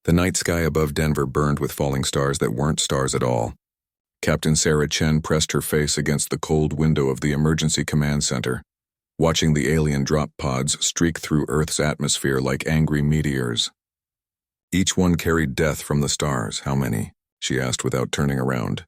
The night sky above Denver burned with falling stars that weren't stars at all. Captain Sarah Chen pressed her face against the cold window of the emergency command center, watching the alien drop pods streak through Earth's atmosphere like angry meteors. Each one carried death from the stars. How many? She asked without turning around.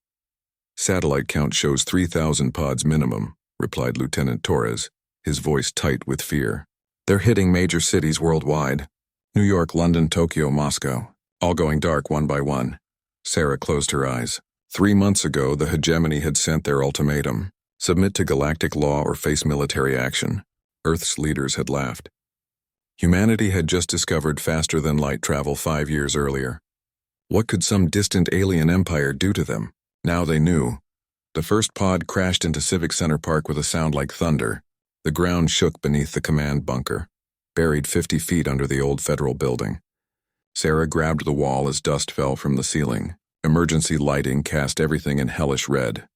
Satellite count shows 3,000 pods minimum, replied Lieutenant Torres, his voice tight with fear. They're hitting major cities worldwide. New York, London, Tokyo, Moscow. All going dark one by one. Sarah closed her eyes. 3 months ago, the hegemony had sent their ultimatum. Submit to galactic law or face military action. Earth's leaders had laughed. Humanity had just discovered faster-than-light travel 5 years earlier. What could some distant alien empire do to them? Now they knew. The first pod crashed into Civic Center Park with a sound like thunder. The ground shook beneath the command bunker, buried 50 feet under the old federal building. Sarah grabbed the wall as dust fell from the ceiling. Emergency lighting cast everything in hellish red.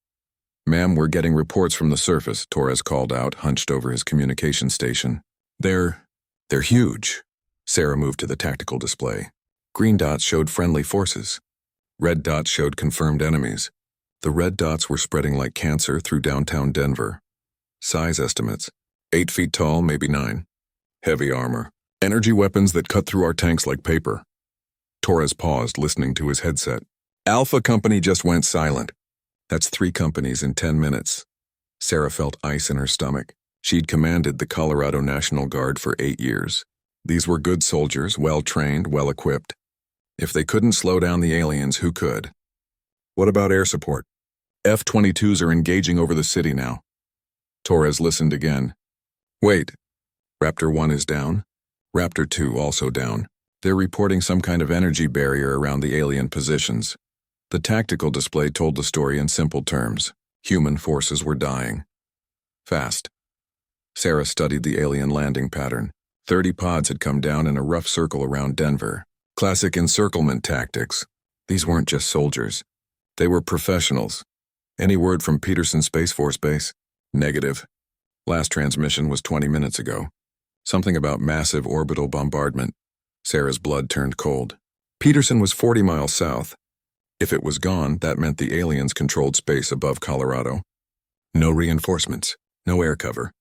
"Ma'am, we're getting reports from the surface," Torres called out, hunched over his communication station. They're huge." Sarah moved to the tactical display. Green dots showed friendly forces. Red dots showed confirmed enemies. The red dots were spreading like cancer through downtown Denver. Size estimates: 8 feet tall, maybe 9. Heavy armor. Energy weapons that cut through our tanks like paper. Torres paused, listening to his headset. Alpha Company just went silent. That's 3 companies in 10 minutes. Sarah felt ice in her stomach. She'd commanded the Colorado National Guard for 8 years. These were good soldiers, well-trained, well-equipped. If they couldn't slow down the aliens, who could? What about air support? F-22s are engaging over the city now. Torres listened again. Wait. Raptor 1 is down. Raptor 2 also down. They're reporting some kind of energy barrier around the alien positions. The tactical display told the story in simple terms. Human forces were dying. Fast. Sarah studied the alien landing pattern. 30 pods had come down in a rough circle around Denver. Classic encirclement tactics. These weren't just soldiers. They were professionals. Any word from Peterson Space Force Base? Negative. Last transmission was 20 minutes ago. Something about massive orbital bombardment. Sarah's blood turned cold. Peterson was 40 miles south. If it was gone, that meant the aliens controlled space above Colorado. No reinforcements. No air cover.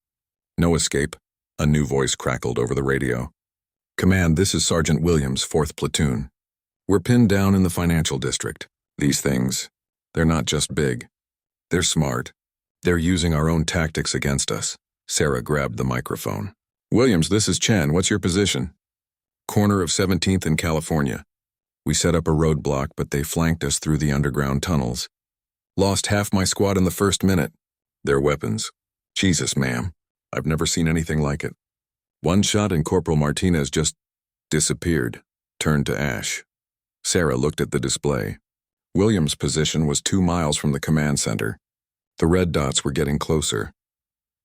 No escape. A new voice crackled over the radio. Command, this is Sergeant Williams, 4th Platoon. We're pinned down in the financial district. These things, they're not just big. They're smart. They're using our own tactics against us. Sarah grabbed the microphone. Williams, this is Chen. What's your position? Corner of 17th in California. We set up a roadblock, but they flanked us through the underground tunnels. Lost half my squad in the first minute. Their weapons. Jesus, ma'am. I've never seen anything like it. One shot and Corporal Martinez just disappeared, turned to ash. Sarah looked at the display. Williams' position was 2 miles from the command center. The red dots were getting closer.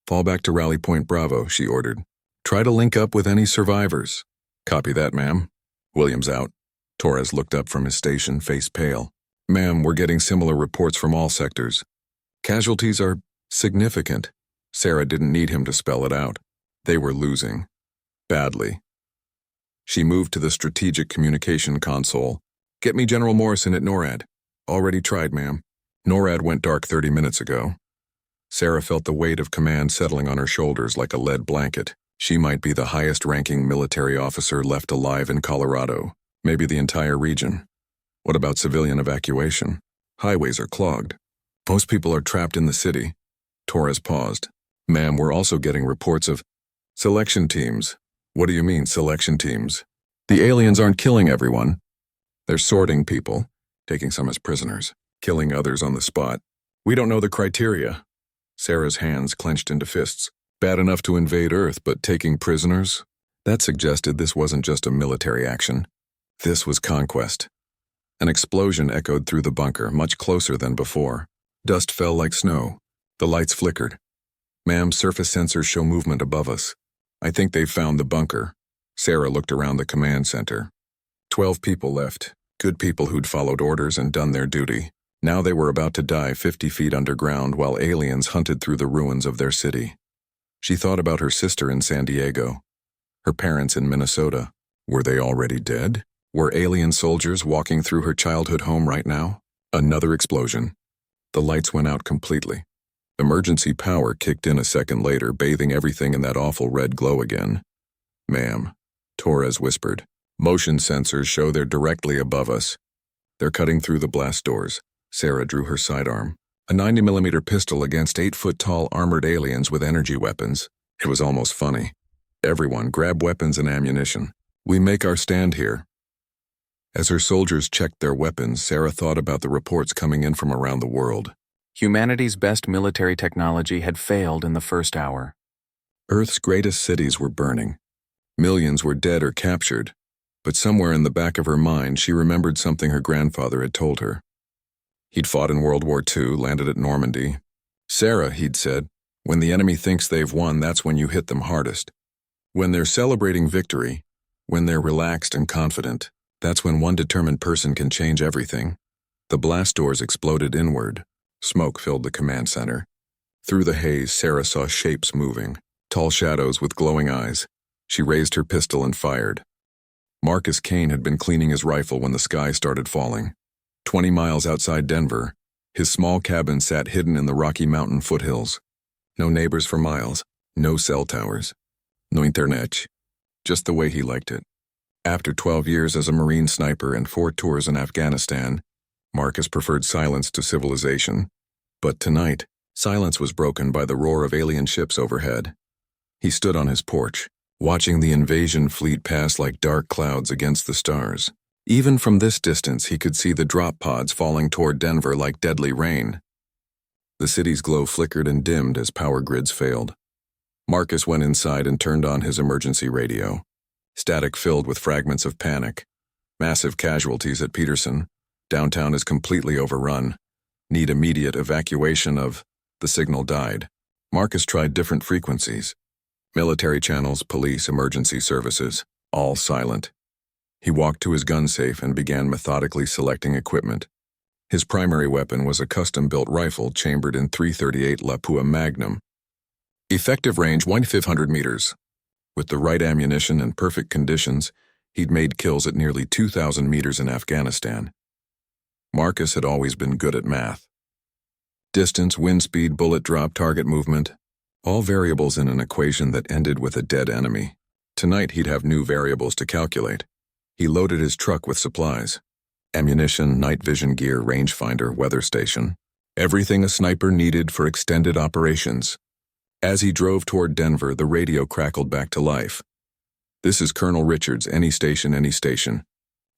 Fall back to Rally Point Bravo, she ordered. Try to link up with any survivors. Copy that, ma'am. Williams out. Torres looked up from his station, face pale. Ma'am, we're getting similar reports from all sectors. Casualties are significant. Sarah didn't need him to spell it out. They were losing. Badly. She moved to the strategic communication console. Get me General Morrison at NORAD. Already tried, ma'am. NORAD went dark 30 minutes ago. Sarah felt the weight of command settling on her shoulders like a lead blanket. She might be the highest-ranking military officer left alive in Colorado, maybe the entire region. What about civilian evacuation? Highways are clogged. Most people are trapped in the city. Torres paused. Ma'am, we're also getting reports of selection teams. What do you mean, selection teams? The aliens aren't killing everyone. They're sorting people, taking some as prisoners, killing others on the spot. We don't know the criteria. Sarah's hands clenched into fists. Bad enough to invade Earth, but taking prisoners? That suggested this wasn't just a military action. This was conquest. An explosion echoed through the bunker, much closer than before. Dust fell like snow. The lights flickered. Ma'am, surface sensors show movement above us. I think they've found the bunker. Sarah looked around the command center. 12 people left. Good people who'd followed orders and done their duty. Now they were about to die 50 feet underground while aliens hunted through the ruins of their city. She thought about her sister in San Diego. Her parents in Minnesota. Were they already dead? Were alien soldiers walking through her childhood home right now? Another explosion. The lights went out completely. Emergency power kicked in a second later, bathing everything in that awful red glow again. "Ma'am," Torres whispered. "Motion sensors show they're directly above us. They're cutting through the blast doors." Sarah drew her sidearm. A 90mm pistol against 8-foot-tall armored aliens with energy weapons. It was almost funny. "Everyone, grab weapons and ammunition. We make our stand here." As her soldiers checked their weapons, Sarah thought about the reports coming in from around the world. Humanity's best military technology had failed in the first hour. Earth's greatest cities were burning. Millions were dead or captured, but somewhere in the back of her mind she remembered something her grandfather had told her. He'd fought in World War II, landed at Normandy. "Sarah," he'd said, "when the enemy thinks they've won, that's when you hit them hardest. When they're celebrating victory, when they're relaxed and confident, that's when one determined person can change everything." The blast doors exploded inward. Smoke filled the command center. Through the haze, Sarah saw shapes moving, tall shadows with glowing eyes. She raised her pistol and fired. Marcus Kane had been cleaning his rifle when the sky started falling. 20 miles outside Denver, his small cabin sat hidden in the Rocky Mountain foothills. No neighbors for miles, no cell towers, no internet. Just the way he liked it. After 12 years as a Marine sniper and 4 tours in Afghanistan, Marcus preferred silence to civilization. But tonight, silence was broken by the roar of alien ships overhead. He stood on his porch, watching the invasion fleet pass like dark clouds against the stars. Even from this distance, he could see the drop pods falling toward Denver like deadly rain. The city's glow flickered and dimmed as power grids failed. Marcus went inside and turned on his emergency radio. Static filled with fragments of panic. "Massive casualties at Peterson. Downtown is completely overrun. Need immediate evacuation of..." The signal died. Marcus tried different frequencies. Military channels, police, emergency services, all silent. He walked to his gun safe and began methodically selecting equipment. His primary weapon was a custom-built rifle chambered in .338 lHFY Magnum. Effective range 1,500 meters. With the right ammunition and perfect conditions, he'd made kills at nearly 2,000 meters in Afghanistan. Marcus had always been good at math. Distance, wind speed, bullet drop, target movement, all variables in an equation that ended with a dead enemy. Tonight he'd have new variables to calculate. He loaded his truck with supplies. Ammunition, night vision gear, rangefinder, weather station. Everything a sniper needed for extended operations. As he drove toward Denver, the radio crackled back to life. "This is Colonel Richards, any station, any station.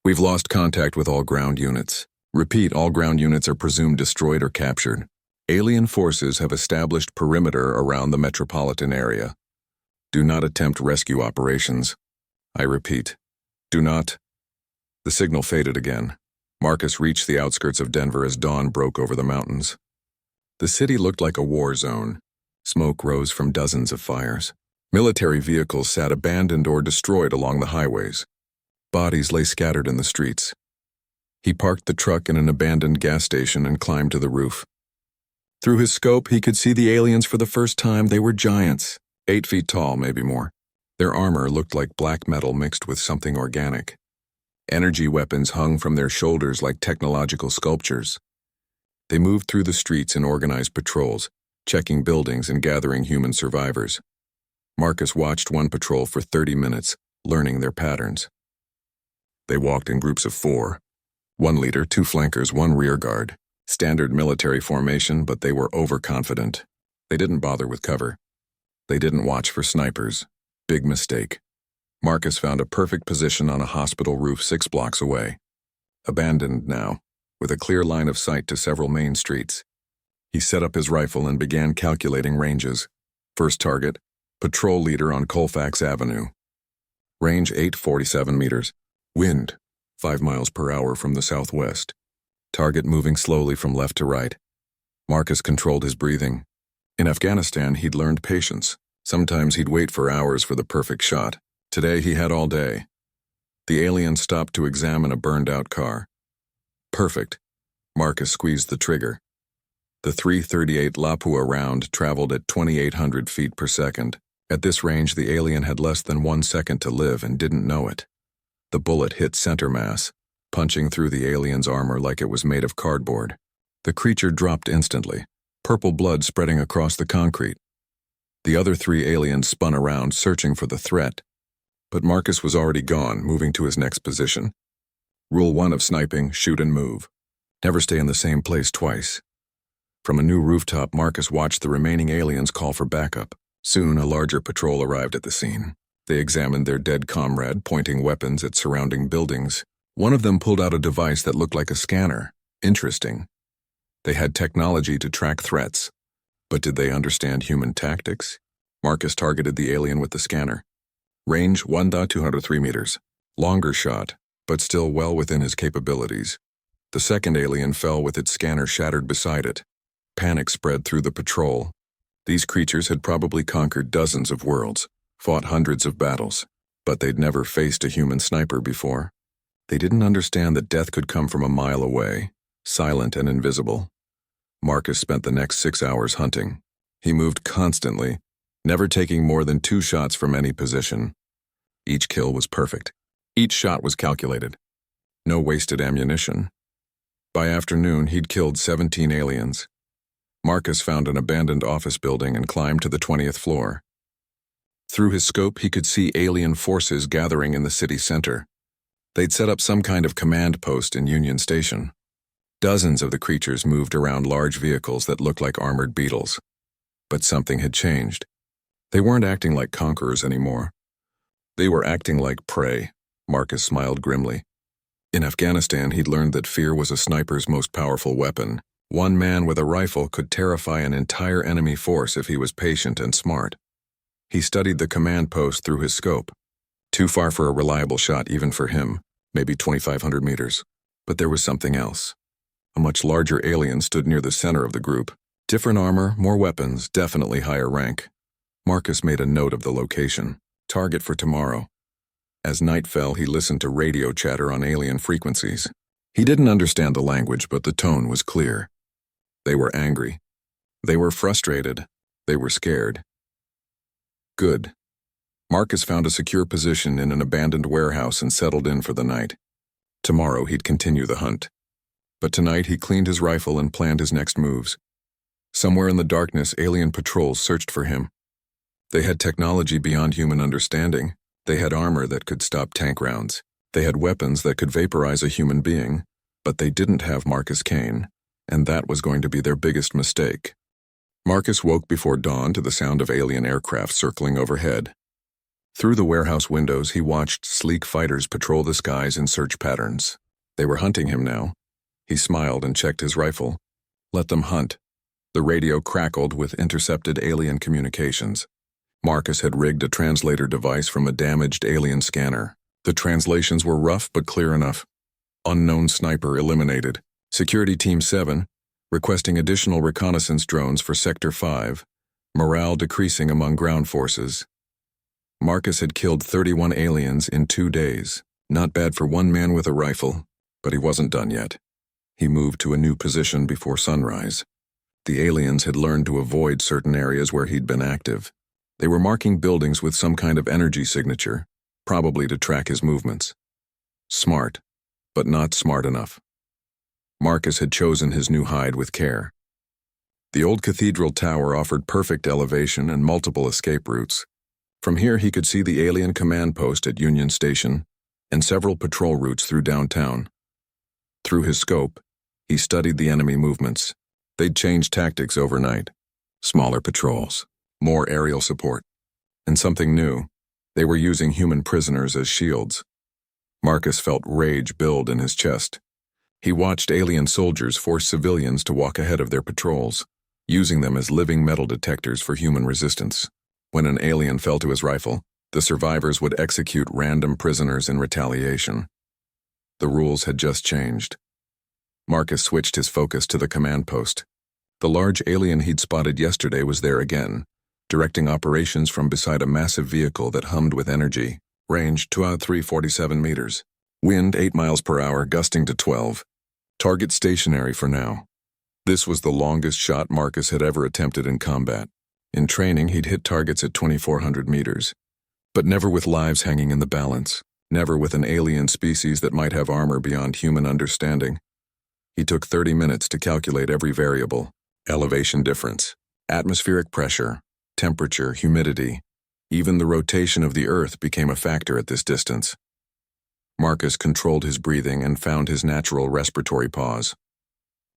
We've lost contact with all ground units. Repeat, all ground units are presumed destroyed or captured. Alien forces have established perimeter around the metropolitan area. Do not attempt rescue operations. I repeat, do not..." The signal faded again. Marcus reached the outskirts of Denver as dawn broke over the mountains. The city looked like a war zone. Smoke rose from dozens of fires. Military vehicles sat abandoned or destroyed along the highways. Bodies lay scattered in the streets. He parked the truck in an abandoned gas station and climbed to the roof. Through his scope, he could see the aliens for the first time. They were giants, 8 feet tall, maybe more. Their armor looked like black metal mixed with something organic. Energy weapons hung from their shoulders like technological sculptures. They moved through the streets in organized patrols, checking buildings and gathering human survivors. Marcus watched one patrol for 30 minutes, learning their patterns. They walked in groups of 4. 1 leader, 2 flankers, 1 rear guard. Standard military formation, but they were overconfident. They didn't bother with cover. They didn't watch for snipers. Big mistake. Marcus found a perfect position on a hospital roof 6 blocks away. Abandoned now, with a clear line of sight to several main streets. He set up his rifle and began calculating ranges. First target, patrol leader on Colfax Avenue. Range 847 meters. Wind 5 miles per hour from the southwest. Target moving slowly from left to right. Marcus controlled his breathing. In Afghanistan, he'd learned patience. Sometimes he'd wait for hours for the perfect shot. Today, he had all day. The alien stopped to examine a burned-out car. Perfect. Marcus squeezed the trigger. The .338 lHFY round traveled at 2,800 feet per second. At this range, the alien had less than 1 second to live and didn't know it. The bullet hit center mass, punching through the alien's armor like it was made of cardboard. The creature dropped instantly, purple blood spreading across the concrete. The other 3 aliens spun around, searching for the threat. But Marcus was already gone, moving to his next position. Rule 1 of sniping: shoot and move. Never stay in the same place twice. From a new rooftop, Marcus watched the remaining aliens call for backup. Soon, a larger patrol arrived at the scene. They examined their dead comrade, pointing weapons at surrounding buildings. One of them pulled out a device that looked like a scanner. Interesting. They had technology to track threats. But did they understand human tactics? Marcus targeted the alien with the scanner. Range 1.203 meters. Longer shot, but still well within his capabilities. The second alien fell with its scanner shattered beside it. Panic spread through the patrol. These creatures had probably conquered dozens of worlds, fought hundreds of battles, but they'd never faced a human sniper before. They didn't understand that death could come from a mile away, silent and invisible. Marcus spent the next 6 hours hunting. He moved constantly, never taking more than 2 shots from any position. Each kill was perfect. Each shot was calculated. No wasted ammunition. By afternoon, he'd killed 17 aliens. Marcus found an abandoned office building and climbed to the 20th floor. Through his scope, he could see alien forces gathering in the city center. They'd set up some kind of command post in Union Station. Dozens of the creatures moved around large vehicles that looked like armored beetles. But something had changed. They weren't acting like conquerors anymore. They were acting like prey. Marcus smiled grimly. In Afghanistan, he'd learned that fear was a sniper's most powerful weapon. One man with a rifle could terrify an entire enemy force if he was patient and smart. He studied the command post through his scope. Too far for a reliable shot even for him, maybe 2,500 meters. But there was something else. A much larger alien stood near the center of the group. Different armor, more weapons, definitely higher rank. Marcus made a note of the location. Target for tomorrow. As night fell, he listened to radio chatter on alien frequencies. He didn't understand the language, but the tone was clear. They were angry. They were frustrated. They were scared. Good. Marcus found a secure position in an abandoned warehouse and settled in for the night. Tomorrow he'd continue the hunt. But tonight he cleaned his rifle and planned his next moves. Somewhere in the darkness, alien patrols searched for him. They had technology beyond human understanding. They had armor that could stop tank rounds. They had weapons that could vaporize a human being. But they didn't have Marcus Kane, and that was going to be their biggest mistake. Marcus woke before dawn to the sound of alien aircraft circling overhead. Through the warehouse windows, he watched sleek fighters patrol the skies in search patterns. They were hunting him now. He smiled and checked his rifle. Let them hunt. The radio crackled with intercepted alien communications. Marcus had rigged a translator device from a damaged alien scanner. The translations were rough but clear enough. Unknown sniper eliminated. Security Team 7, requesting additional reconnaissance drones for Sector 5. Morale decreasing among ground forces. Marcus had killed 31 aliens in 2 days. Not bad for one man with a rifle, but he wasn't done yet. He moved to a new position before sunrise. The aliens had learned to avoid certain areas where he'd been active. They were marking buildings with some kind of energy signature, probably to track his movements. Smart, but not smart enough. Marcus had chosen his new hide with care. The old cathedral tower offered perfect elevation and multiple escape routes. From here he could see the alien command post at Union Station and several patrol routes through downtown. Through his scope, he studied the enemy movements. They'd changed tactics overnight. Smaller patrols, more aerial support, and something new. They were using human prisoners as shields. Marcus felt rage build in his chest. He watched alien soldiers force civilians to walk ahead of their patrols, using them as living metal detectors for human resistance. When an alien fell to his rifle, the survivors would execute random prisoners in retaliation. The rules had just changed. Marcus switched his focus to the command post. The large alien he'd spotted yesterday was there again, directing operations from beside a massive vehicle that hummed with energy. Range 347 meters. Wind 8 miles per hour, gusting to 12. Target stationary for now. This was the longest shot Marcus had ever attempted in combat. In training, he'd hit targets at 2,400 meters, but never with lives hanging in the balance. never with an alien species that might have armor beyond human understanding. He took 30 minutes to calculate every variable: elevation difference, atmospheric pressure, temperature, humidity. Even the rotation of the Earth became a factor at this distance. Marcus controlled his breathing and found his natural respiratory pause.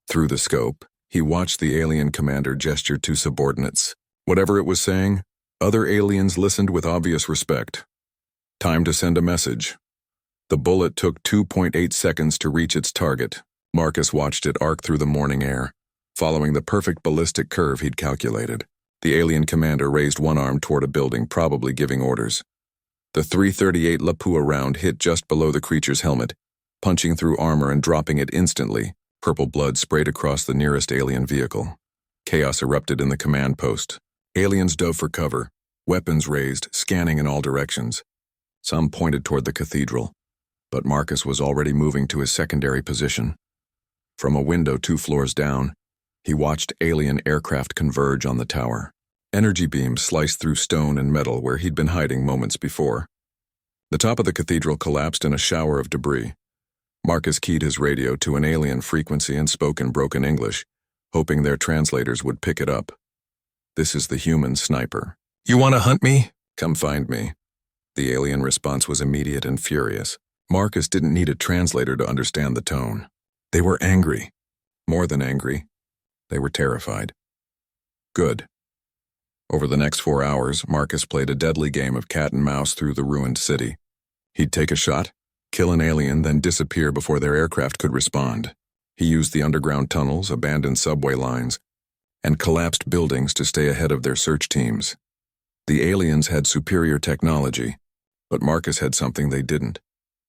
Through the scope, he watched the alien commander gesture to subordinates. Whatever it was saying, other aliens listened with obvious respect. Time to send a message. The bullet took 2.8 seconds to reach its target. Marcus watched it arc through the morning air, following the perfect ballistic curve he'd calculated. The alien commander raised one arm toward a building, probably giving orders. The .338 Lapua round hit just below the creature's helmet, punching through armor and dropping it instantly. Purple blood sprayed across the nearest alien vehicle. Chaos erupted in the command post. Aliens dove for cover, weapons raised, scanning in all directions. Some pointed toward the cathedral, but Marcus was already moving to his secondary position. From a window 2 floors down, he watched alien aircraft converge on the tower. Energy beams sliced through stone and metal where he'd been hiding moments before. The top of the cathedral collapsed in a shower of debris. Marcus keyed his radio to an alien frequency and spoke in broken English, hoping their translators would pick it up. "This is the human sniper. You want to hunt me? Come find me." The alien response was immediate and furious. Marcus didn't need a translator to understand the tone. They were angry. More than angry. They were terrified. Good. Over the next 4 hours, Marcus played a deadly game of cat and mouse through the ruined city. He'd take a shot, kill an alien, then disappear before their aircraft could respond. He used the underground tunnels, abandoned subway lines, and collapsed buildings to stay ahead of their search teams. The aliens had superior technology, but Marcus had something they didn't: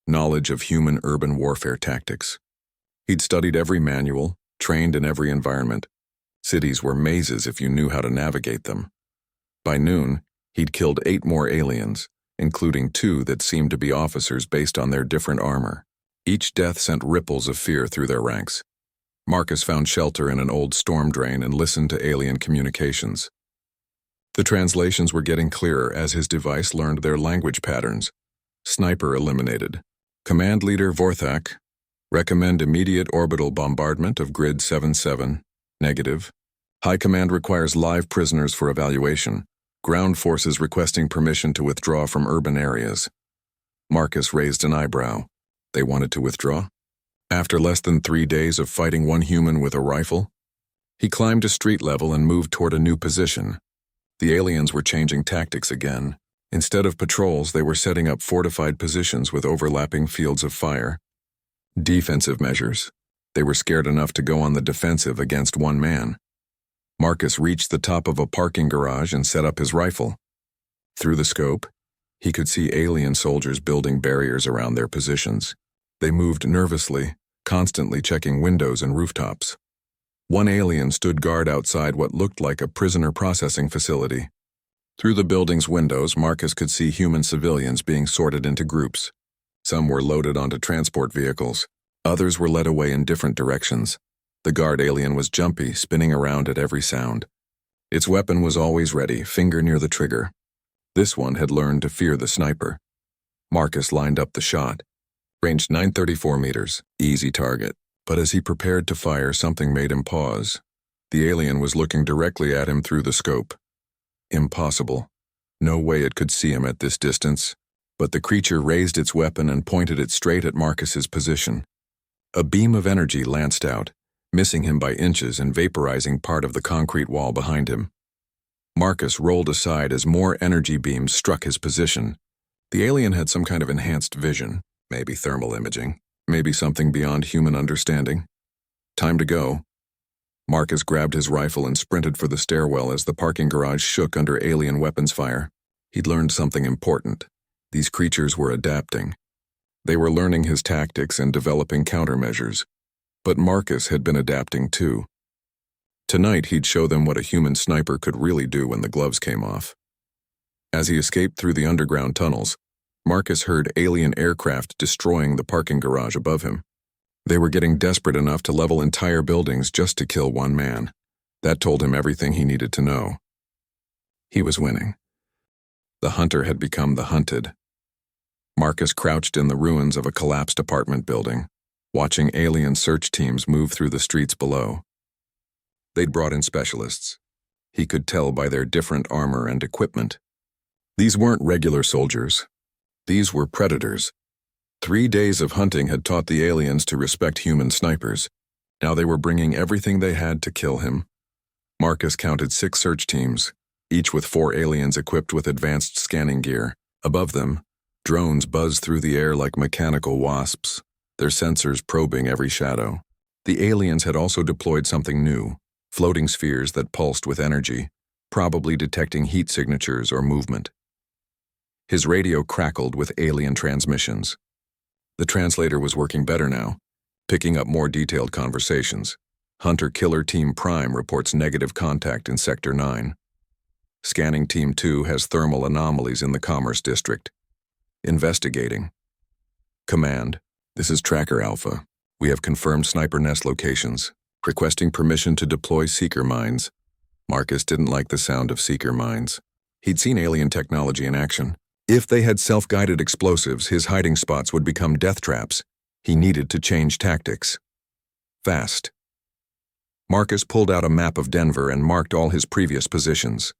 knowledge of human urban warfare tactics. He'd studied every manual, trained in every environment. Cities were mazes if you knew how to navigate them. By noon, he'd killed 8 more aliens, including 2 that seemed to be officers based on their different armor. Each death sent ripples of fear through their ranks. Marcus found shelter in an old storm drain and listened to alien communications. The translations were getting clearer as his device learned their language patterns. Sniper eliminated. Command Leader Vorthak, recommend immediate orbital bombardment of Grid 77, negative. High Command requires live prisoners for evaluation. Ground forces requesting permission to withdraw from urban areas. Marcus raised an eyebrow. They wanted to withdraw? After less than 3 days of fighting one human with a rifle? He climbed to street level and moved toward a new position. The aliens were changing tactics again. Instead of patrols, they were setting up fortified positions with overlapping fields of fire. Defensive measures. They were scared enough to go on the defensive against one man. Marcus reached the top of a parking garage and set up his rifle. Through the scope, he could see alien soldiers building barriers around their positions. They moved nervously, constantly checking windows and rooftops. One alien stood guard outside what looked like a prisoner processing facility. Through the building's windows, Marcus could see human civilians being sorted into groups. Some were loaded onto transport vehicles. Others were led away in different directions. The guard alien was jumpy, spinning around at every sound. Its weapon was always ready, finger near the trigger. This one had learned to fear the sniper. Marcus lined up the shot. Ranged 934 meters, easy target. But as he prepared to fire, something made him pause. The alien was looking directly at him through the scope. Impossible. No way it could see him at this distance. But the creature raised its weapon and pointed it straight at Marcus's position. A beam of energy lanced out, missing him by inches and vaporizing part of the concrete wall behind him. Marcus rolled aside as more energy beams struck his position. The alien had some kind of enhanced vision, maybe thermal imaging, maybe something beyond human understanding. Time to go. Marcus grabbed his rifle and sprinted for the stairwell as the parking garage shook under alien weapons fire. He'd learned something important. These creatures were adapting. They were learning his tactics and developing countermeasures. But Marcus had been adapting too. Tonight he'd show them what a human sniper could really do when the gloves came off. As he escaped through the underground tunnels, Marcus heard alien aircraft destroying the parking garage above him. They were getting desperate enough to level entire buildings just to kill one man. That told him everything he needed to know. He was winning. The hunter had become the hunted. Marcus crouched in the ruins of a collapsed apartment building, watching alien search teams move through the streets below. They'd brought in specialists. He could tell by their different armor and equipment. These weren't regular soldiers. These were predators. 3 days of hunting had taught the aliens to respect human snipers. Now they were bringing everything they had to kill him. Marcus counted 6 search teams, each with 4 aliens equipped with advanced scanning gear. Above them, drones buzzed through the air like mechanical wasps, their sensors probing every shadow. The aliens had also deployed something new, floating spheres that pulsed with energy, probably detecting heat signatures or movement. His radio crackled with alien transmissions. The translator was working better now, picking up more detailed conversations. Hunter-Killer Team Prime reports negative contact in Sector 9. Scanning Team 2 has thermal anomalies in the Commerce District. Investigating. Command, this is Tracker Alpha. We have confirmed sniper nest locations, requesting permission to deploy seeker mines. Marcus didn't like the sound of seeker mines. He'd seen alien technology in action. If they had self-guided explosives, his hiding spots would become death traps. He needed to change tactics. Fast. Marcus pulled out a map of Denver and marked all his previous positions.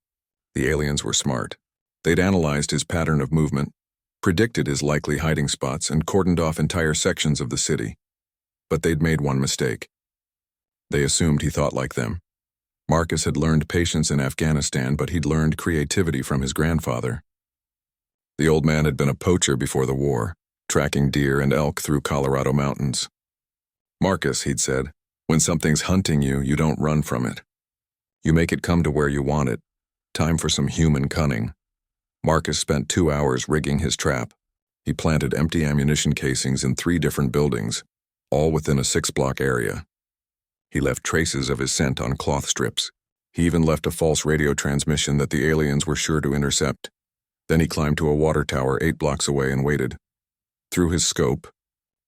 The aliens were smart. They'd analyzed his pattern of movement, predicted his likely hiding spots, and cordoned off entire sections of the city. But they'd made one mistake. They assumed he thought like them. Marcus had learned patience in Afghanistan, but he'd learned creativity from his grandfather. The old man had been a poacher before the war, tracking deer and elk through Colorado mountains. Marcus, he'd said, when something's hunting you, you don't run from it. You make it come to where you want it. Time for some human cunning. Marcus spent 2 hours rigging his trap. He planted empty ammunition casings in 3 different buildings, all within a 6-block area. He left traces of his scent on cloth strips. He even left a false radio transmission that the aliens were sure to intercept. Then he climbed to a water tower 8 blocks away and waited. Through his scope,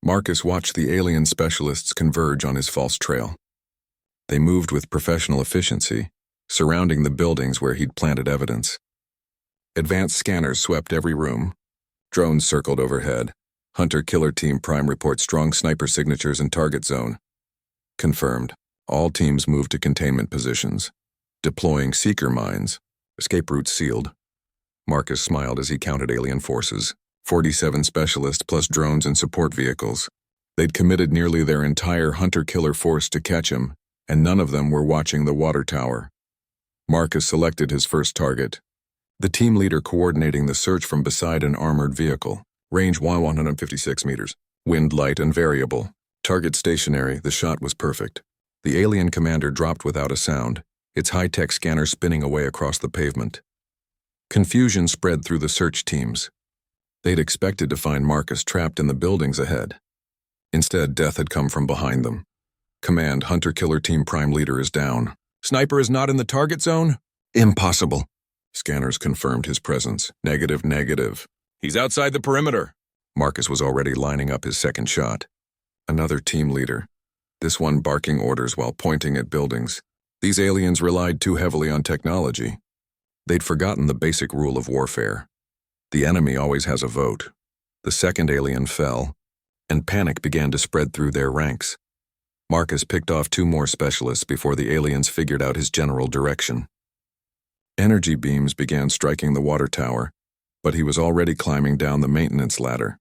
Marcus watched the alien specialists converge on his false trail. They moved with professional efficiency, surrounding the buildings where he'd planted evidence. Advanced scanners swept every room. Drones circled overhead. Hunter-Killer Team Prime reports strong sniper signatures in target zone. Confirmed. All teams moved to containment positions. Deploying seeker mines. Escape routes sealed. Marcus smiled as he counted alien forces. 47 specialists plus drones and support vehicles. They'd committed nearly their entire hunter-killer force to catch him, and none of them were watching the water tower. Marcus selected his first target. The team leader coordinating the search from beside an armored vehicle. Range 156 meters. Wind light and variable. Target stationary, the shot was perfect. The alien commander dropped without a sound, its high-tech scanner spinning away across the pavement. Confusion spread through the search teams. They'd expected to find Marcus trapped in the buildings ahead. Instead, death had come from behind them. Command, Hunter-Killer Team Prime Leader is down. Sniper is not in the target zone? Impossible. Scanners confirmed his presence. Negative, negative. He's outside the perimeter. Marcus was already lining up his second shot. Another team leader. This one barking orders while pointing at buildings. These aliens relied too heavily on technology. They'd forgotten the basic rule of warfare. The enemy always has a vote. The second alien fell, and panic began to spread through their ranks. Marcus picked off 2 more specialists before the aliens figured out his general direction. Energy beams began striking the water tower, but he was already climbing down the maintenance ladder.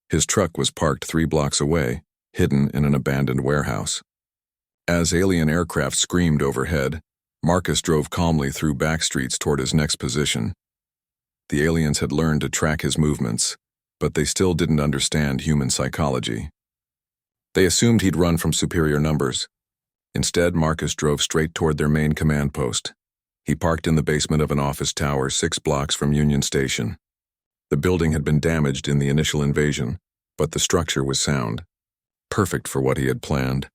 His truck was parked 3 blocks away, hidden in an abandoned warehouse. As alien aircraft screamed overhead, Marcus drove calmly through back streets toward his next position. The aliens had learned to track his movements, but they still didn't understand human psychology. They assumed he'd run from superior numbers. Instead, Marcus drove straight toward their main command post. He parked in the basement of an office tower 6 blocks from Union Station. The building had been damaged in the initial invasion, but the structure was sound. Perfect for what he had planned.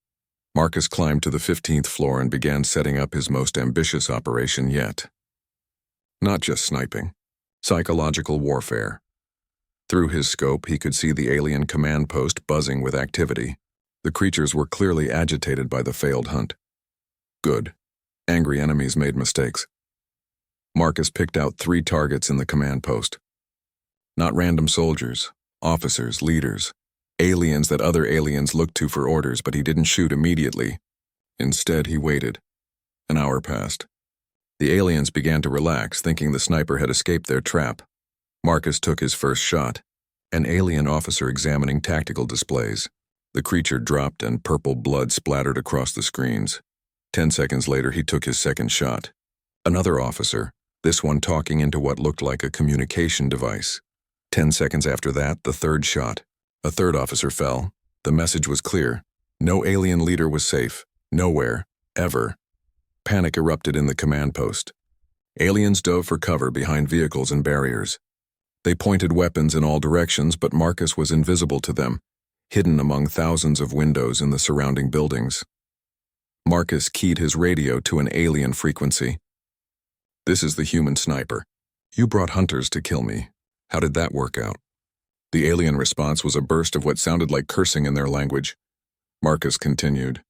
Marcus climbed to the 15th floor and began setting up his most ambitious operation yet. Not just sniping. Psychological warfare. Through his scope, he could see the alien command post buzzing with activity. The creatures were clearly agitated by the failed hunt. Good. Angry enemies made mistakes. Marcus picked out 3 targets in the command post. Not random soldiers, officers, leaders, aliens that other aliens looked to for orders, but he didn't shoot immediately. Instead, he waited. An hour passed. The aliens began to relax, thinking the sniper had escaped their trap. Marcus took his first shot. An alien officer examining tactical displays. The creature dropped and purple blood splattered across the screens. 10 seconds later, he took his second shot. Another officer, this one talking into what looked like a communication device. 10 seconds after that, the third shot. A third officer fell. The message was clear. No alien leader was safe. Nowhere. Ever. Panic erupted in the command post. Aliens dove for cover behind vehicles and barriers. They pointed weapons in all directions, but Marcus was invisible to them, hidden among thousands of windows in the surrounding buildings. Marcus keyed his radio to an alien frequency. "This is the human sniper. You brought hunters to kill me. How did that work out?" The alien response was a burst of what sounded like cursing in their language. Marcus continued.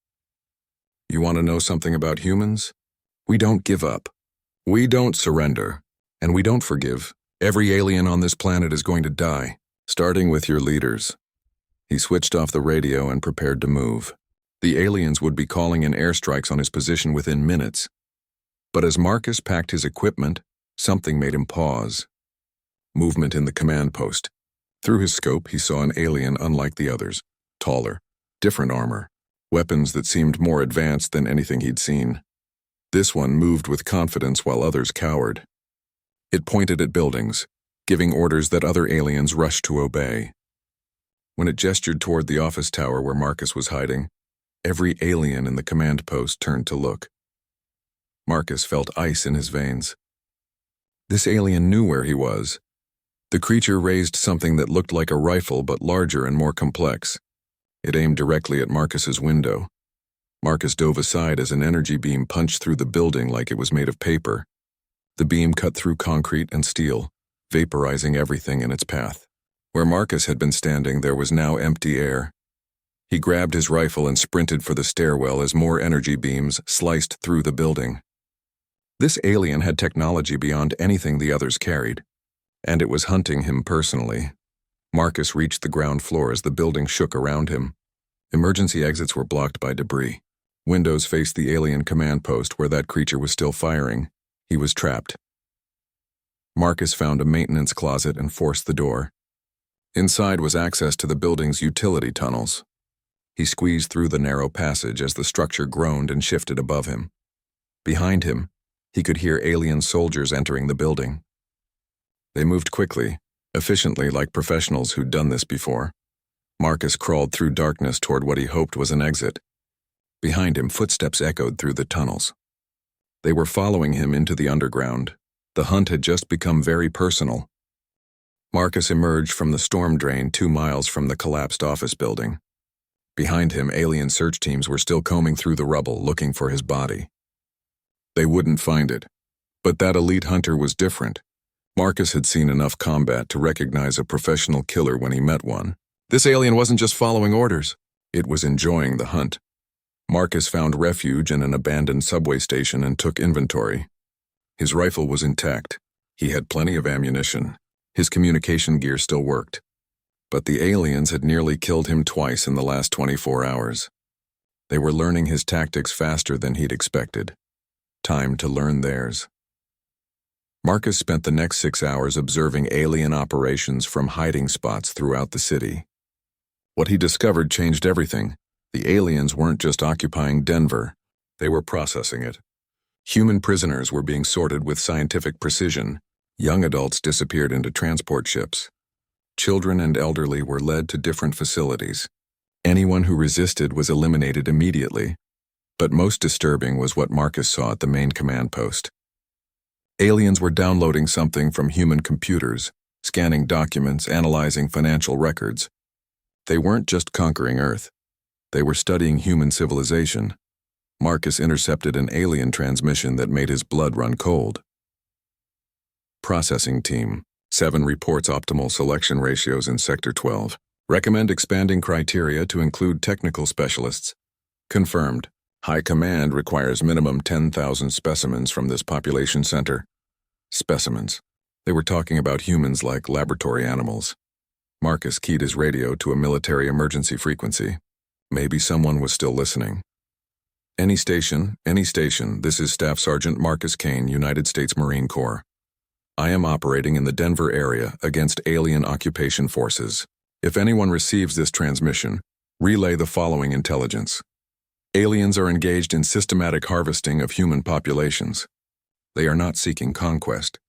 "You want to know something about humans? We don't give up. We don't surrender. And we don't forgive. Every alien on this planet is going to die, starting with your leaders." He switched off the radio and prepared to move. The aliens would be calling in airstrikes on his position within minutes. But as Marcus packed his equipment, something made him pause. Movement in the command post. Through his scope, he saw an alien unlike the others. Taller, different armor, weapons that seemed more advanced than anything he'd seen. This one moved with confidence while others cowered. It pointed at buildings, giving orders that other aliens rushed to obey. When it gestured toward the office tower where Marcus was hiding, every alien in the command post turned to look. Marcus felt ice in his veins. This alien knew where he was. The creature raised something that looked like a rifle but larger and more complex. It aimed directly at Marcus's window. Marcus dove aside as an energy beam punched through the building like it was made of paper. The beam cut through concrete and steel, vaporizing everything in its path. Where Marcus had been standing, there was now empty air. He grabbed his rifle and sprinted for the stairwell as more energy beams sliced through the building. This alien had technology beyond anything the others carried, and it was hunting him personally. Marcus reached the ground floor as the building shook around him. Emergency exits were blocked by debris. Windows faced the alien command post where that creature was still firing. He was trapped. Marcus found a maintenance closet and forced the door. Inside was access to the building's utility tunnels. He squeezed through the narrow passage as the structure groaned and shifted above him. Behind him, he could hear alien soldiers entering the building. They moved quickly, efficiently like professionals who'd done this before. Marcus crawled through darkness toward what he hoped was an exit. Behind him, footsteps echoed through the tunnels. They were following him into the underground. The hunt had just become very personal. Marcus emerged from the storm drain 2 miles from the collapsed office building. Behind him, alien search teams were still combing through the rubble, looking for his body. They wouldn't find it. But that elite hunter was different. Marcus had seen enough combat to recognize a professional killer when he met one. This alien wasn't just following orders. It was enjoying the hunt. Marcus found refuge in an abandoned subway station and took inventory. His rifle was intact. He had plenty of ammunition. His communication gear still worked. But the aliens had nearly killed him twice in the last 24 hours. They were learning his tactics faster than he'd expected. Time to learn theirs. Marcus spent the next 6 hours observing alien operations from hiding spots throughout the city. What he discovered changed everything. The aliens weren't just occupying Denver, they were processing it. Human prisoners were being sorted with scientific precision. Young adults disappeared into transport ships. Children and elderly were led to different facilities. Anyone who resisted was eliminated immediately. But most disturbing was what Marcus saw at the main command post. Aliens were downloading something from human computers, scanning documents, analyzing financial records. They weren't just conquering Earth. They were studying human civilization. Marcus intercepted an alien transmission that made his blood run cold. Processing team. 7 reports optimal selection ratios in Sector 12. Recommend expanding criteria to include technical specialists. Confirmed. High Command requires minimum 10,000 specimens from this population center. Specimens. They were talking about humans like laboratory animals. Marcus keyed his radio to a military emergency frequency. Maybe someone was still listening. Any station, this is Staff Sergeant Marcus Kane, United States Marine Corps. I am operating in the Denver area against alien occupation forces. If anyone receives this transmission, relay the following intelligence. Aliens are engaged in systematic harvesting of human populations. They are not seeking conquest.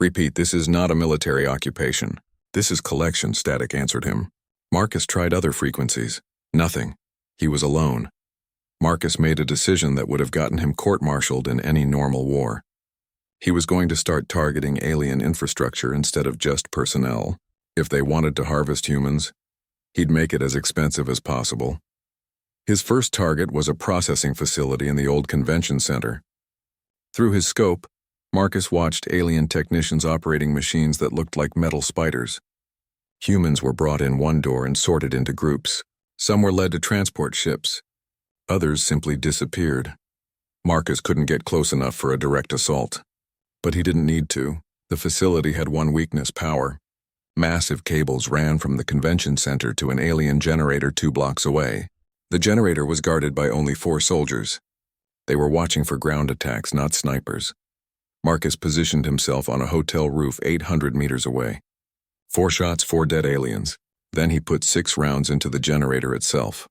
Repeat, this is not a military occupation. This is collection, Static answered him. Marcus tried other frequencies. Nothing. He was alone. Marcus made a decision that would have gotten him court-martialed in any normal war. He was going to start targeting alien infrastructure instead of just personnel. If they wanted to harvest humans, he'd make it as expensive as possible. His first target was a processing facility in the old convention center. Through his scope, Marcus watched alien technicians operating machines that looked like metal spiders. Humans were brought in one door and sorted into groups. Some were led to transport ships. Others simply disappeared. Marcus couldn't get close enough for a direct assault. But he didn't need to. The facility had one weakness: power. Massive cables ran from the convention center to an alien generator 2 blocks away. The generator was guarded by only 4 soldiers. They were watching for ground attacks, not snipers. Marcus positioned himself on a hotel roof 800 meters away. 4 shots, 4 dead aliens. Then he put 6 rounds into the generator itself.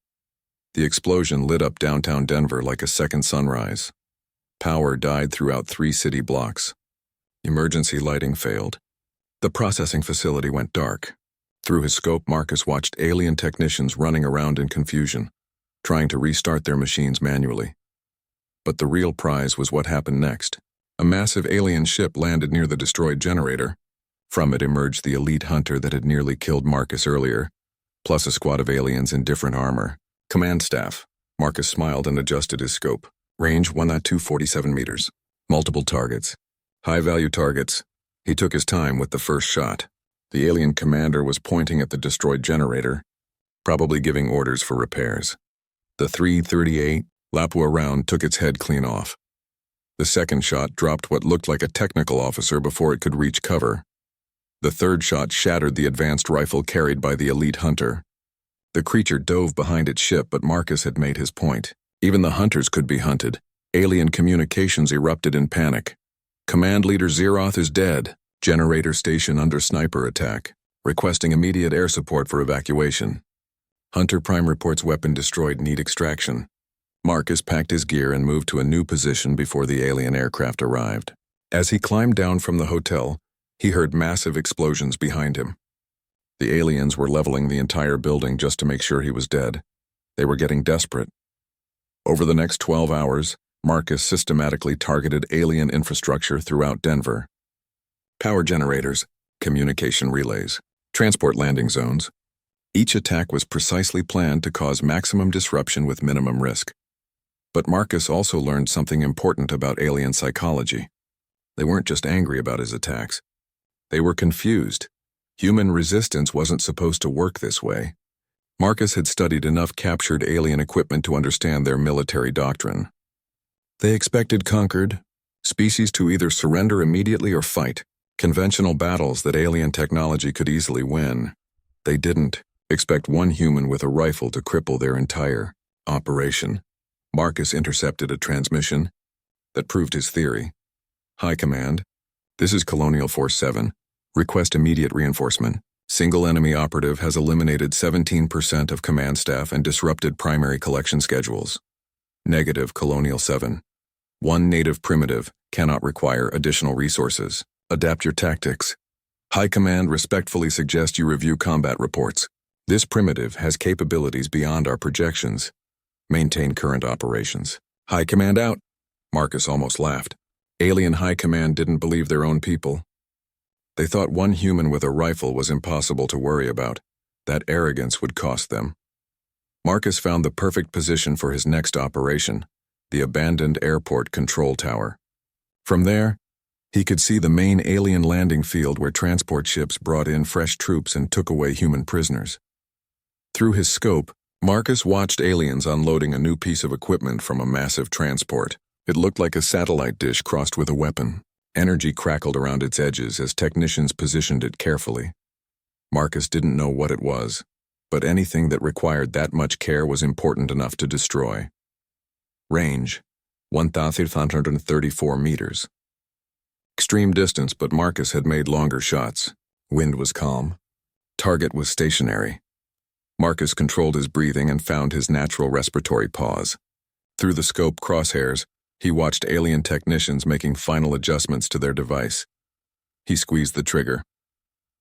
The explosion lit up downtown Denver like a second sunrise. Power died throughout 3 city blocks. Emergency lighting failed. The processing facility went dark. Through his scope, Marcus watched alien technicians running around in confusion, trying to restart their machines manually. But the real prize was what happened next. A massive alien ship landed near the destroyed generator. From it emerged the elite hunter that had nearly killed Marcus earlier, plus a squad of aliens in different armor. Command staff. Marcus smiled and adjusted his scope. Range 1.247 meters. Multiple targets. High-value targets. He took his time with the first shot. The alien commander was pointing at the destroyed generator, probably giving orders for repairs. The .338 Lapua round took its head clean off. The second shot dropped what looked like a technical officer before it could reach cover. The third shot shattered the advanced rifle carried by the elite hunter. The creature dove behind its ship, but Marcus had made his point. Even the hunters could be hunted. Alien communications erupted in panic. Command Leader Zeroth is dead. Generator station under sniper attack. Requesting immediate air support for evacuation. Hunter Prime reports weapon destroyed, need extraction. Marcus packed his gear and moved to a new position before the alien aircraft arrived. As he climbed down from the hotel, he heard massive explosions behind him. The aliens were leveling the entire building just to make sure he was dead. They were getting desperate. Over the next 12 hours, Marcus systematically targeted alien infrastructure throughout Denver. Power generators, communication relays, transport landing zones. Each attack was precisely planned to cause maximum disruption with minimum risk. But Marcus also learned something important about alien psychology. They weren't just angry about his attacks. They were confused. Human resistance wasn't supposed to work this way. Marcus had studied enough captured alien equipment to understand their military doctrine. They expected conquered species to either surrender immediately or fight conventional battles that alien technology could easily win. They didn't expect one human with a rifle to cripple their entire operation. Marcus intercepted a transmission that proved his theory. High Command, this is Colonial Force 7. Request immediate reinforcement. Single enemy operative has eliminated 17% of command staff and disrupted primary collection schedules. Negative Colonial 7. One native primitive cannot require additional resources. Adapt your tactics. High Command respectfully suggests you review combat reports. This primitive has capabilities beyond our projections. Maintain current operations. High Command out. Marcus almost laughed. Alien High Command didn't believe their own people. They thought one human with a rifle was impossible to worry about. That arrogance would cost them. Marcus found the perfect position for his next operation, the abandoned airport control tower. From there, he could see the main alien landing field where transport ships brought in fresh troops and took away human prisoners. Through his scope, Marcus watched aliens unloading a new piece of equipment from a massive transport. It looked like a satellite dish crossed with a weapon. Energy crackled around its edges as technicians positioned it carefully. Marcus didn't know what it was, but anything that required that much care was important enough to destroy. Range: 1,534 meters. Extreme distance, but Marcus had made longer shots. Wind was calm. Target was stationary. Marcus controlled his breathing and found his natural respiratory pause. Through the scope crosshairs, he watched alien technicians making final adjustments to their device. He squeezed the trigger.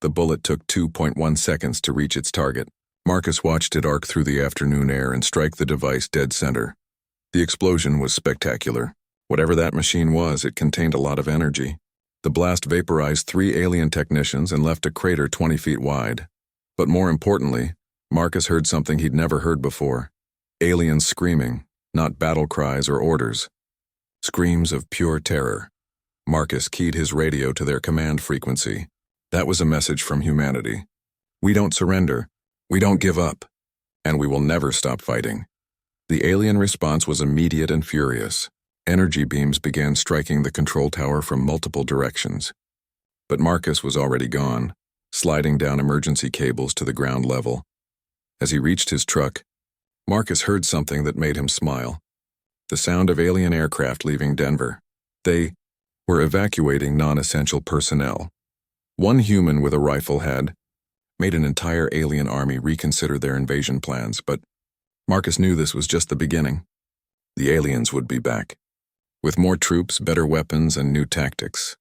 The bullet took 2.1 seconds to reach its target. Marcus watched it arc through the afternoon air and strike the device dead center. The explosion was spectacular. Whatever that machine was, it contained a lot of energy. The blast vaporized 3 alien technicians and left a crater 20 feet wide. But more importantly, Marcus heard something he'd never heard before. Aliens screaming, not battle cries or orders. Screams of pure terror. Marcus keyed his radio to their command frequency. That was a message from humanity. We don't surrender. We don't give up. And we will never stop fighting. The alien response was immediate and furious. Energy beams began striking the control tower from multiple directions. But Marcus was already gone, sliding down emergency cables to the ground level. As he reached his truck, Marcus heard something that made him smile. The sound of alien aircraft leaving Denver. They were evacuating non-essential personnel. One human with a rifle had made an entire alien army reconsider their invasion plans, but Marcus knew this was just the beginning. The aliens would be back, with more troops, better weapons, and new tactics.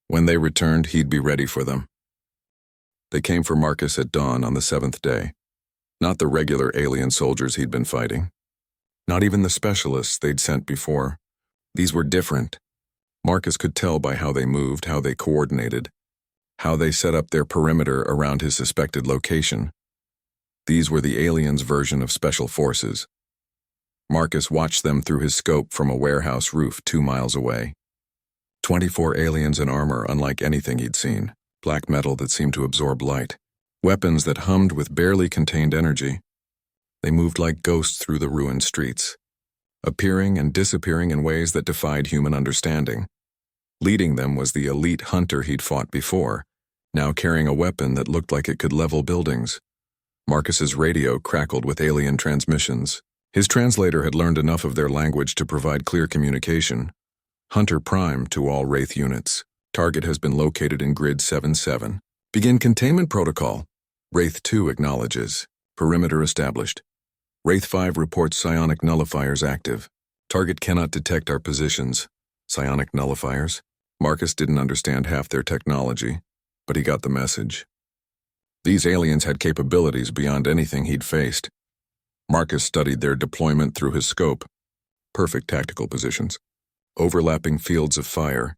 When they returned, he'd be ready for them. They came for Marcus at dawn on the 7th day. Not the regular alien soldiers he'd been fighting. Not even the specialists they'd sent before. These were different. Marcus could tell by how they moved, how they coordinated, how they set up their perimeter around his suspected location. These were the aliens' version of special forces. Marcus watched them through his scope from a warehouse roof 2 miles away. 24 aliens in armor unlike anything he'd seen. Black metal that seemed to absorb light. Weapons that hummed with barely contained energy. They moved like ghosts through the ruined streets, appearing and disappearing in ways that defied human understanding. Leading them was the elite hunter he'd fought before, now carrying a weapon that looked like it could level buildings. Marcus's radio crackled with alien transmissions. His translator had learned enough of their language to provide clear communication. Hunter Prime to all Wraith units. Target has been located in Grid 7-7. Begin containment protocol. Wraith 2 acknowledges. Perimeter established. Wraith 5 reports psionic nullifiers active. Target cannot detect our positions. Psionic nullifiers? Marcus didn't understand half their technology, but he got the message. These aliens had capabilities beyond anything he'd faced. Marcus studied their deployment through his scope. Perfect tactical positions. Overlapping fields of fire.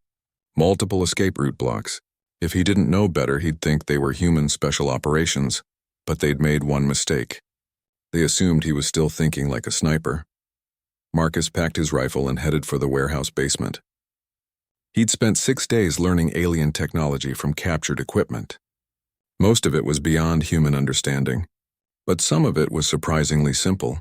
Multiple escape route blocks. If he didn't know better, he'd think they were human special operations, but they'd made one mistake. They assumed he was still thinking like a sniper. Marcus packed his rifle and headed for the warehouse basement. He'd spent 6 days learning alien technology from captured equipment. Most of it was beyond human understanding, but some of it was surprisingly simple.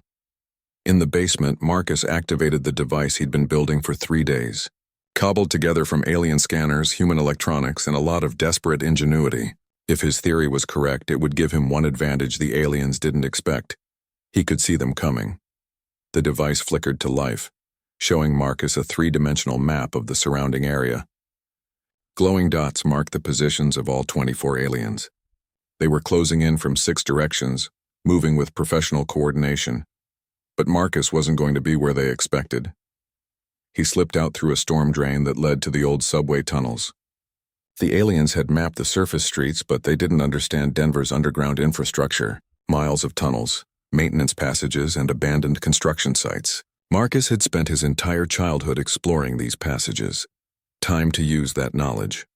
In the basement, Marcus activated the device he'd been building for 3 days. Cobbled together from alien scanners, human electronics, and a lot of desperate ingenuity. If his theory was correct, it would give him one advantage the aliens didn't expect. He could see them coming. The device flickered to life, showing Marcus a 3-dimensional map of the surrounding area. Glowing dots marked the positions of all 24 aliens. They were closing in from 6 directions, moving with professional coordination. But Marcus wasn't going to be where they expected. He slipped out through a storm drain that led to the old subway tunnels. The aliens had mapped the surface streets, but they didn't understand Denver's underground infrastructure. Miles of tunnels, maintenance passages, and abandoned construction sites. Marcus had spent his entire childhood exploring these passages. Time to use that knowledge.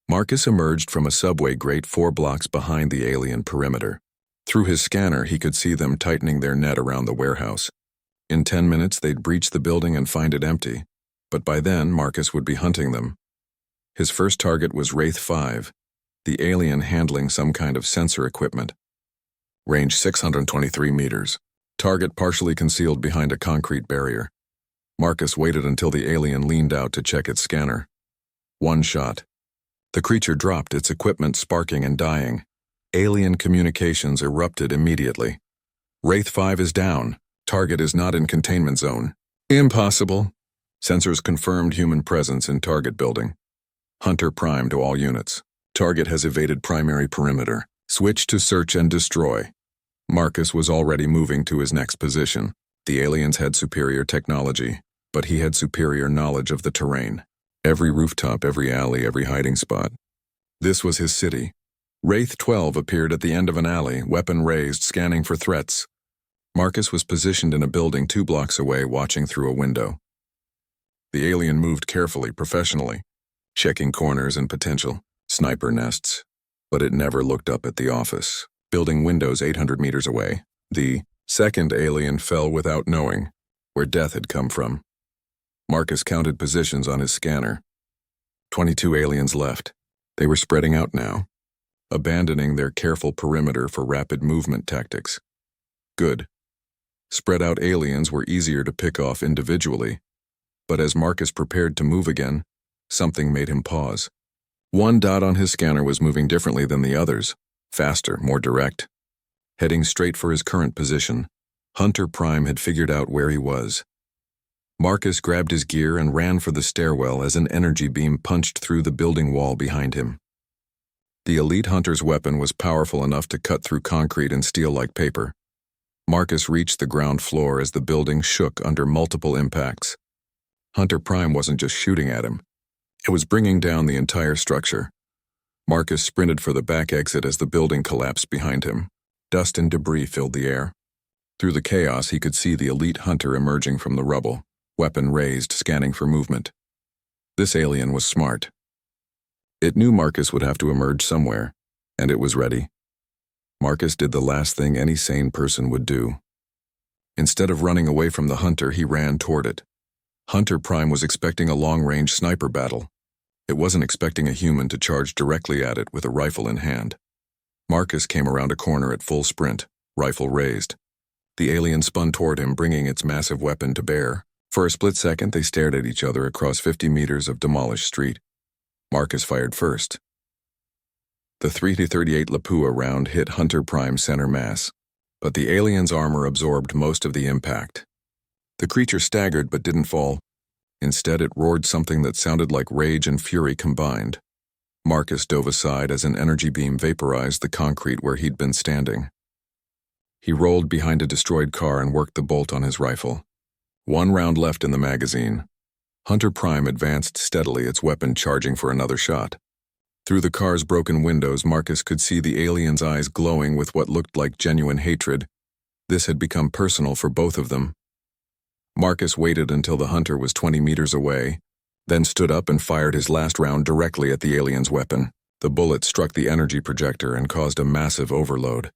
Marcus emerged from a subway grate 4 blocks behind the alien perimeter. Through his scanner, he could see them tightening their net around the warehouse. In 10 minutes, they'd breach the building and find it empty. But by then, Marcus would be hunting them. His first target was Wraith 5, the alien handling some kind of sensor equipment. Range 623 meters. Target partially concealed behind a concrete barrier. Marcus waited until the alien leaned out to check its scanner. One shot. The creature dropped, its equipment sparking and dying. Alien communications erupted immediately. Wraith 5 is down. Target is not in containment zone. Impossible. Sensors confirmed human presence in target building. Hunter Prime to all units. Target has evaded primary perimeter. Switch to search and destroy. Marcus was already moving to his next position. The aliens had superior technology, but he had superior knowledge of the terrain. Every rooftop, every alley, every hiding spot. This was his city. Wraith 12 appeared at the end of an alley, weapon raised, scanning for threats. Marcus was positioned in a building 2 blocks away, watching through a window. The alien moved carefully, professionally, checking corners and potential sniper nests, but it never looked up at the office. Building windows 800 meters away. The second alien fell without knowing where death had come from. Marcus counted positions on his scanner. 22 aliens left. They were spreading out now, abandoning their careful perimeter for rapid movement tactics. Good. Spread out aliens were easier to pick off individually, but as Marcus prepared to move again, something made him pause. One dot on his scanner was moving differently than the others, faster, more direct. Heading straight for his current position, Hunter Prime had figured out where he was. Marcus grabbed his gear and ran for the stairwell as an energy beam punched through the building wall behind him. The elite hunter's weapon was powerful enough to cut through concrete and steel like paper. Marcus reached the ground floor as the building shook under multiple impacts. Hunter Prime wasn't just shooting at him. It was bringing down the entire structure. Marcus sprinted for the back exit as the building collapsed behind him. Dust and debris filled the air. Through the chaos, he could see the elite hunter emerging from the rubble, weapon raised, scanning for movement. This alien was smart. It knew Marcus would have to emerge somewhere, and it was ready. Marcus did the last thing any sane person would do. Instead of running away from the hunter, he ran toward it. Hunter Prime was expecting a long-range sniper battle. It wasn't expecting a human to charge directly at it with a rifle in hand. Marcus came around a corner at full sprint, rifle raised. The alien spun toward him, bringing its massive weapon to bear. For a split second, they stared at each other across 50 meters of demolished street. Marcus fired first. The 3-38 Lapua round hit Hunter Prime's center mass, but the alien's armor absorbed most of the impact. The creature staggered but didn't fall. Instead, it roared something that sounded like rage and fury combined. Marcus dove aside as an energy beam vaporized the concrete where he'd been standing. He rolled behind a destroyed car and worked the bolt on his rifle. 1 round left in the magazine. Hunter Prime advanced steadily, its weapon charging for another shot. Through the car's broken windows, Marcus could see the alien's eyes glowing with what looked like genuine hatred. This had become personal for both of them. Marcus waited until the hunter was 20 meters away, then stood up and fired his last round directly at the alien's weapon. The bullet struck the energy projector and caused a massive overload.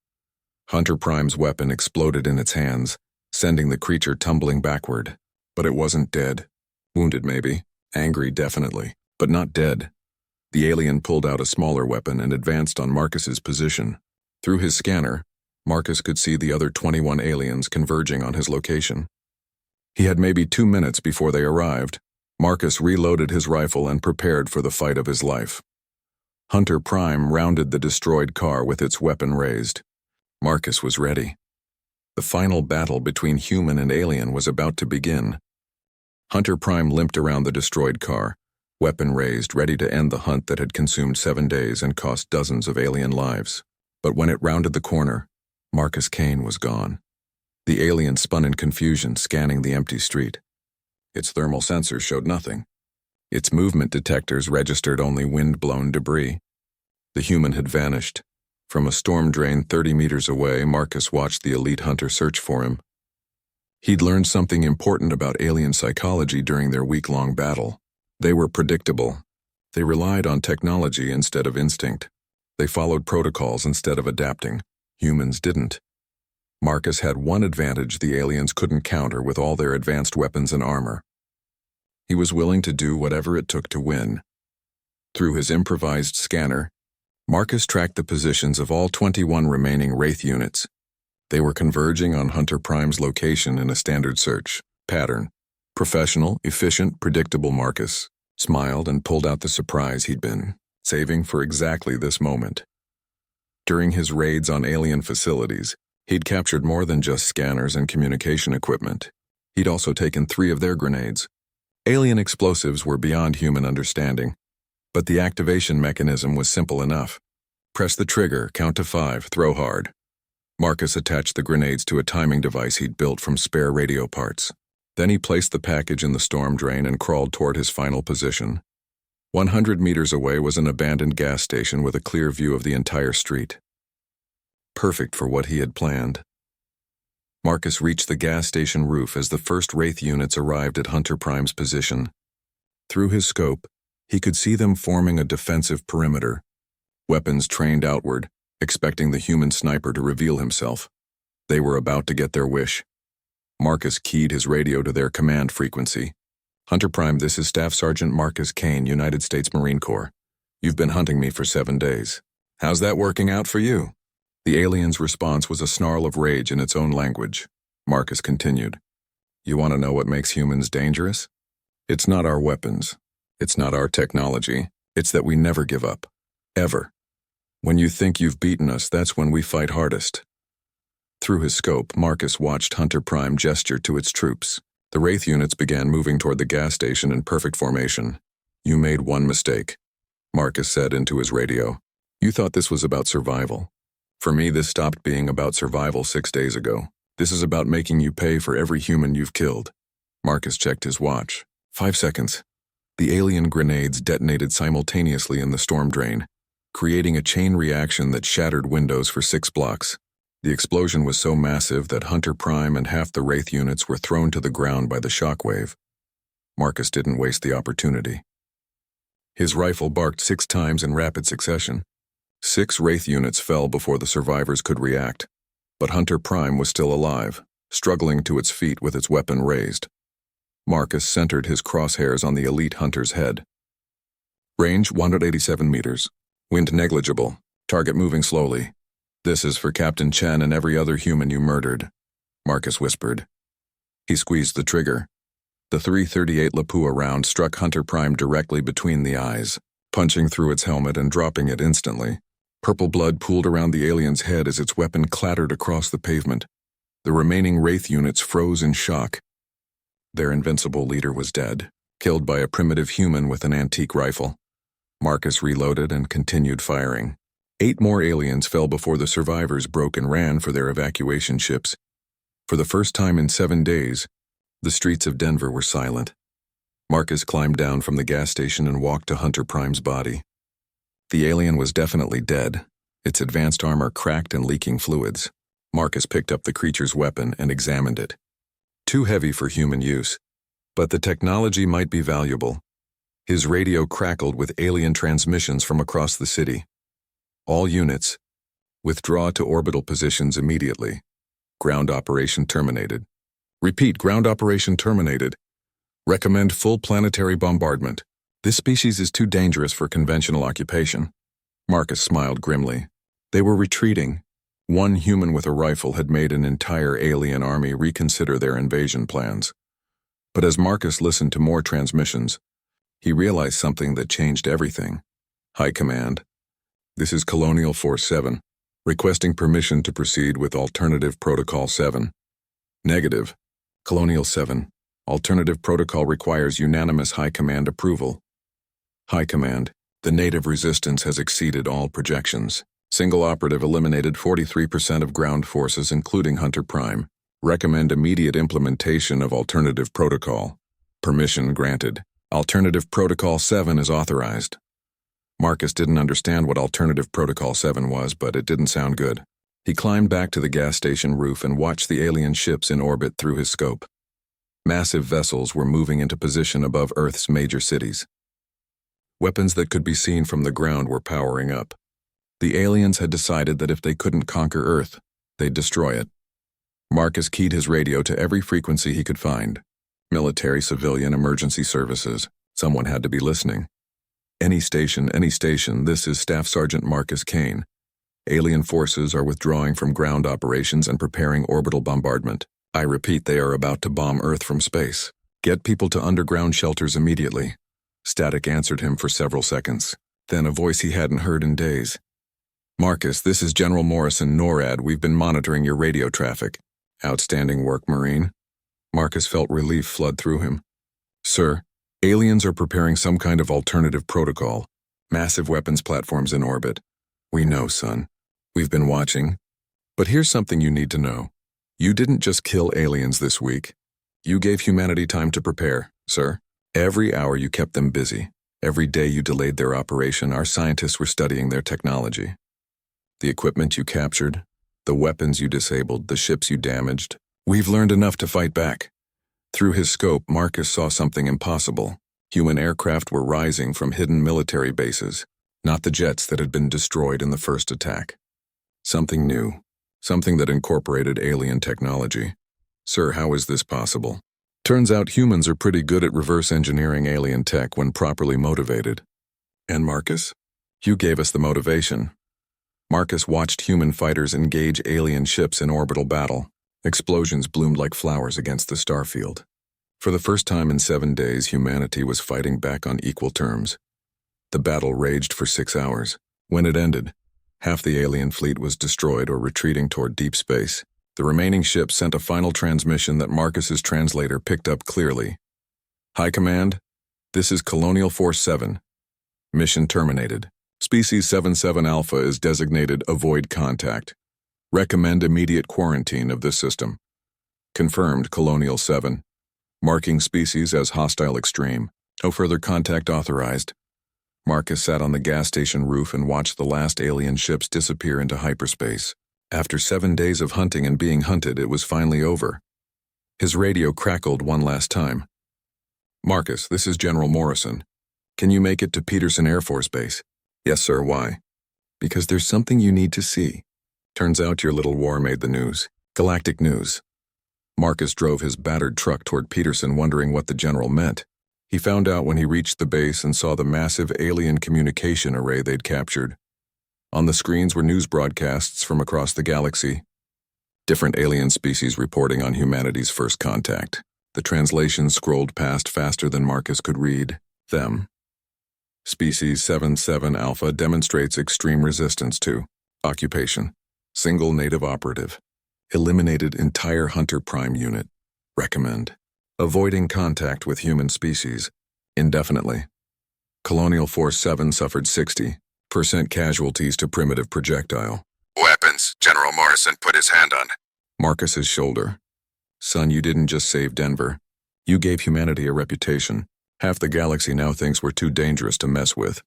Hunter Prime's weapon exploded in its hands, sending the creature tumbling backward. But it wasn't dead. Wounded maybe, angry definitely, but not dead. The alien pulled out a smaller weapon and advanced on Marcus's position. Through his scanner, Marcus could see the other 21 aliens converging on his location. He had maybe 2 minutes before they arrived. Marcus reloaded his rifle and prepared for the fight of his life. Hunter Prime rounded the destroyed car with its weapon raised. Marcus was ready. The final battle between human and alien was about to begin. Hunter Prime limped around the destroyed car, weapon raised, ready to end the hunt that had consumed 7 days and cost dozens of alien lives. But when it rounded the corner, Marcus Kane was gone. The alien spun in confusion, scanning the empty street. Its thermal sensors showed nothing. Its movement detectors registered only wind-blown debris. The human had vanished. From a storm drain 30 meters away, Marcus watched the elite hunter search for him. He'd learned something important about alien psychology during their week-long battle. They were predictable. They relied on technology instead of instinct. They followed protocols instead of adapting. Humans didn't. Marcus had one advantage the aliens couldn't counter with all their advanced weapons and armor. He was willing to do whatever it took to win. Through his improvised scanner, Marcus tracked the positions of all 21 remaining Wraith units. They were converging on Hunter Prime's location in a standard search pattern. Professional, efficient, predictable Marcus. smiled, and pulled out the surprise he'd been saving for exactly this moment. During his raids on alien facilities, he'd captured more than just scanners and communication equipment. He'd also taken 3 of their grenades. Alien explosives were beyond human understanding, but the activation mechanism was simple enough. Press the trigger, count to 5, throw hard. Marcus attached the grenades to a timing device he'd built from spare radio parts. Then he placed the package in the storm drain and crawled toward his final position. 100 meters away was an abandoned gas station with a clear view of the entire street. Perfect for what he had planned. Marcus reached the gas station roof as the first Wraith units arrived at Hunter Prime's position. Through his scope, he could see them forming a defensive perimeter, weapons trained outward, expecting the human sniper to reveal himself. They were about to get their wish. Marcus keyed his radio to their command frequency. Hunter Prime, this is Staff Sergeant Marcus Kane, United States Marine Corps. You've been hunting me for 7 days. How's that working out for you? The alien's response was a snarl of rage in its own language. Marcus continued. You want to know what makes humans dangerous? It's not our weapons. It's not our technology. It's that we never give up. Ever. When you think you've beaten us, that's when we fight hardest. Through his scope, Marcus watched Hunter Prime gesture to its troops. The Wraith units began moving toward the gas station in perfect formation. You made one mistake, Marcus said into his radio. You thought this was about survival. For me, this stopped being about survival 6 days ago. This is about making you pay for every human you've killed. Marcus checked his watch. 5 seconds. The alien grenades detonated simultaneously in the storm drain, creating a chain reaction that shattered windows for 6 blocks. The explosion was so massive that Hunter Prime and half the Wraith units were thrown to the ground by the shockwave. Marcus didn't waste the opportunity. His rifle barked 6 times in rapid succession. 6 Wraith units fell before the survivors could react, but Hunter Prime was still alive, struggling to its feet with its weapon raised. Marcus centered his crosshairs on the elite hunter's head. Range 187 meters. Wind negligible. Target moving slowly. This is for Captain Chen and every other human you murdered, Marcus whispered. He squeezed the trigger. The .338 Lapua round struck Hunter Prime directly between the eyes, punching through its helmet and dropping it instantly. Purple blood pooled around the alien's head as its weapon clattered across the pavement. The remaining Wraith units froze in shock. Their invincible leader was dead, killed by a primitive human with an antique rifle. Marcus reloaded and continued firing. 8 more aliens fell before the survivors broke and ran for their evacuation ships. For the first time in 7 days, the streets of Denver were silent. Marcus climbed down from the gas station and walked to Hunter Prime's body. The alien was definitely dead, its advanced armor cracked and leaking fluids. Marcus picked up the creature's weapon and examined it. Too heavy for human use, but the technology might be valuable. His radio crackled with alien transmissions from across the city. All units, withdraw to orbital positions immediately. Ground operation terminated. Repeat, ground operation terminated. Recommend full planetary bombardment. This species is too dangerous for conventional occupation. Marcus smiled grimly. They were retreating. One human with a rifle had made an entire alien army reconsider their invasion plans. But as Marcus listened to more transmissions, he realized something that changed everything. High Command. This is Colonial Force 7, requesting permission to proceed with Alternative Protocol 7. Negative. Colonial 7. Alternative Protocol requires unanimous High Command approval. High Command. The native resistance has exceeded all projections. Single operative eliminated 43% of ground forces, including Hunter Prime. Recommend immediate implementation of Alternative Protocol. Permission granted. Alternative Protocol 7 is authorized. Marcus didn't understand what Alternative Protocol 7 was, but it didn't sound good. He climbed back to the gas station roof and watched the alien ships in orbit through his scope. Massive vessels were moving into position above Earth's major cities. Weapons that could be seen from the ground were powering up. The aliens had decided that if they couldn't conquer Earth, they'd destroy it. Marcus keyed his radio to every frequency he could find. Military, civilian, emergency services. Someone had to be listening. Any station, this is Staff Sergeant Marcus Kane. Alien forces are withdrawing from ground operations and preparing orbital bombardment. I repeat, they are about to bomb Earth from space. Get people to underground shelters immediately. Static answered him for several seconds. Then a voice he hadn't heard in days. "Marcus, this is General Morrison, NORAD. We've been monitoring your radio traffic." "Outstanding work, Marine." Marcus felt relief flood through him. "Sir, aliens are preparing some kind of alternative protocol. Massive weapons platforms in orbit." "We know, son. We've been watching. But here's something you need to know. You didn't just kill aliens this week. You gave humanity time to prepare, sir. Every hour you kept them busy. Every day you delayed their operation, our scientists were studying their technology. The equipment you captured, the weapons you disabled, the ships you damaged. We've learned enough to fight back." Through his scope, Marcus saw something impossible. Human aircraft were rising from hidden military bases, not the jets that had been destroyed in the first attack. Something new, something that incorporated alien technology. "Sir, how is this possible?" "Turns out humans are pretty good at reverse engineering alien tech when properly motivated." "And Marcus? You gave us the motivation." Marcus watched human fighters engage alien ships in orbital battle. Explosions bloomed like flowers against the starfield. For the first time in 7 days, humanity was fighting back on equal terms. The battle raged for 6 hours. When it ended, half the alien fleet was destroyed or retreating toward deep space. The remaining ships sent a final transmission that Marcus's translator picked up clearly. "High Command, this is Colonial Force 7. Mission terminated. Species 77 Alpha is designated Avoid Contact. Recommend immediate quarantine of this system. Confirmed, Colonial 7. Marking species as hostile extreme. No further contact authorized." Marcus sat on the gas station roof and watched the last alien ships disappear into hyperspace. After 7 days of hunting and being hunted, it was finally over. His radio crackled one last time. "Marcus, this is General Morrison. Can you make it to Peterson Air Force Base?" "Yes, sir. Why?" "Because there's something you need to see. Turns out your little war made the news. Galactic news." Marcus drove his battered truck toward Peterson, wondering what the general meant. He found out when he reached the base and saw the massive alien communication array they'd captured. On the screens were news broadcasts from across the galaxy. Different alien species reporting on humanity's first contact. The translation scrolled past faster than Marcus could read. Them. Species 77 Alpha demonstrates extreme resistance to occupation. Single native operative. Eliminated entire Hunter Prime unit. Recommend. Avoiding contact with human species. Indefinitely. Colonial Force 7 suffered 60% casualties to primitive projectile. "Weapons," General Morrison put his hand on Marcus's shoulder. "Son, you didn't just save Denver. You gave humanity a reputation. Half the galaxy now thinks we're too dangerous to mess with."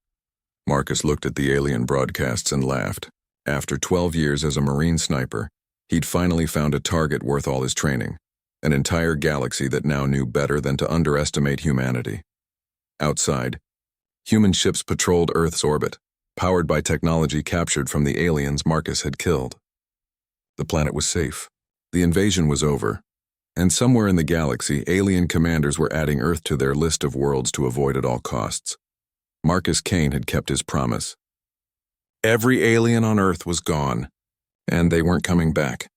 Marcus looked at the alien broadcasts and laughed. After 12 years as a Marine sniper, he'd finally found a target worth all his training. An entire galaxy that now knew better than to underestimate humanity. Outside, human ships patrolled Earth's orbit, powered by technology captured from the aliens Marcus had killed. The planet was safe. The invasion was over. And somewhere in the galaxy, alien commanders were adding Earth to their list of worlds to avoid at all costs. Marcus Kane had kept his promise. Every alien on Earth was gone, and they weren't coming back.